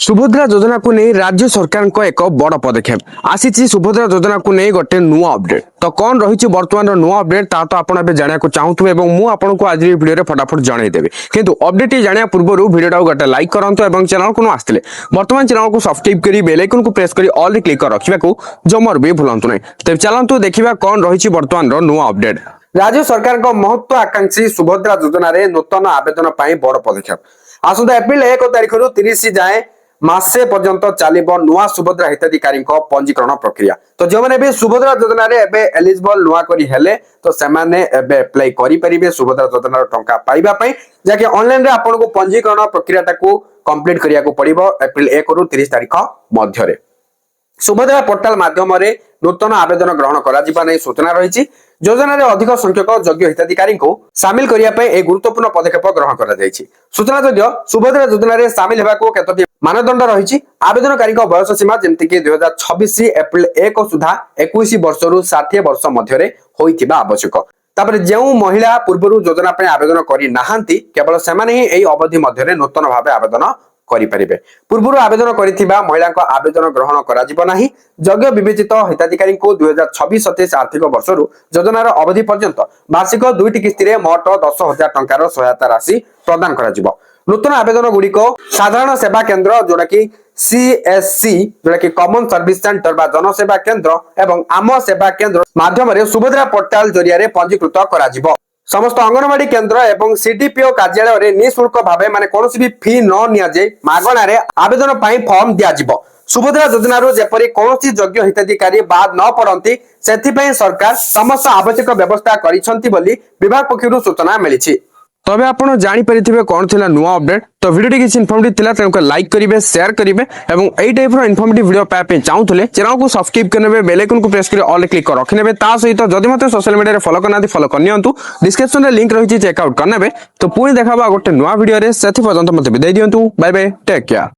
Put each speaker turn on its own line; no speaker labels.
सुभद्रा योजना को नहीं राज्य सरकार को एक बड़ पदक्षेप आसी सुभद्रा योजना को नहीं गोटे नुआ अपडेट तो कौन रही बर्तमान नुआ अपडेट ता तो आपन जाना चाहूथे मुझे आज वीडियो फटाफट जनईदेवी किंतु अपडेट जाना पूर्व वीडियो गोटे लाइक करंतु और चैनल को आसते बर्तमान चैनल को सब्सक्राइब कर बेल आइकन को प्रेस कर ऑल क्लिक कर रखा जमर भी भूलु नहीं तेज चलतु देखा कौन रही बर्तमान नुआ अपडेट। राज्य सरकार महत्वाकांक्षी सुभद्रा योजना नूतन आवेदन बड़ पदक्षेप आसंता एप्रिल 1 तारिख 30 जाए मासे पर्यंत चलिबो नुआ सुभद्रा हिताधिकारी पंजीकरण प्रक्रिया। तो जो मैंने भी सुभद्रा योजना रे एलिजिबल नुआ करी हेले तो सेमाने अप्लाई करि परिबे सुभद्रा योजना टंका पाइबा पई जाके ऑनलाइन रे आपन को पंजीकरण प्रक्रिया टाको कंप्लीट करिया को पड़िबो एप्रिल 1 रु 30 तारिख मध्य रे। सुभद्रा पोर्टाल माध्यम नूतन आवेदन ग्रहण करा सूचना रही योजना रे अधिक संख्यक योग्य हिताधिकारी को सामिल करने एक गुरुत्वपूर्ण पदक्षेप ग्रहण करा सूचना योग्य सुभद्रा योजना रे सामिल होगा केतोटी मानदंड रही आवेदनकारी बयस सीमा जमती कि 2026 एप्रिल 1 सुधा 21 वर्ष रु 60 वर्ष मध्य होइथिबा आवश्यक। तापर जो महिला पूर्व योजना पे आवेदन करि नाहांती केवल सेमाने ही एई अवधि मध्य नूतन भाव आवेदन करिपारिबे। पूर्व आवेदन करिथिबा महिला आवेदन ग्रहण करा जिवो नाही। योग्य विवेचित हिताधिकारी को 2026-27 आर्थिक वर्ष योजनार अवधि पर्यंत वार्षिक 2टी किस्ती रे मोट 10,000 टंकार सहायता राशि प्रदान करा जिवो। नूतन आवेदन गुड़िक साधारण सेवा केंद्र जोड़ा कि CSC जोड़ा कि कॉमन सर्विस सेंटर बा जनसेवा केंद्र एवं आम सेवा केंद्र माध्यम सुभद्रा पोर्टाल जरिया पंजीकृत करा जिवो। समस्त अंगनवाड़ी केंद्र एवं CDPO कार्यालय रे निःशुल्क भावे माने कोनोसी भी फी न निया जे मागणा रे आवेदन पई फॉर्म दिया जिवो। सुभद्रा योजना रो जेपरि कोनोसी योग्य हिताधिकारी बाद न पड़ंती सेथि पई सरकार समस्त आवश्यक व्यवस्था करिसंती बोली विभाग पक्षरु सूचना मिलिछि। तबे आपण जानि परिथिबे कोन थिला नुवा अपडेट। तो वीडियो किसी इन्फॉर्मेटिव थिला तेनको लाइक करिवे शेयर करिवे एवं एई टाइप रो इन्फॉर्मेटिव वीडियो पाए पे चाहूथले चैनल को सब्सक्राइब करनेबे बेल आइकन को प्रेस कर ऑल क्लिक कर रखनेबे ता सहित जदि मते सोशल मीडिया रे फॉलो करनाती फॉलो करनियंतु डिस्क्रिप्शन रे लिंक रहिछि चेक आउट करनेबे। तो पुणी देखाबा गोटे नुवा वीडियो रे सेथि पर्यंत मते विदाई दियंतु बाय बाय टेक केयर।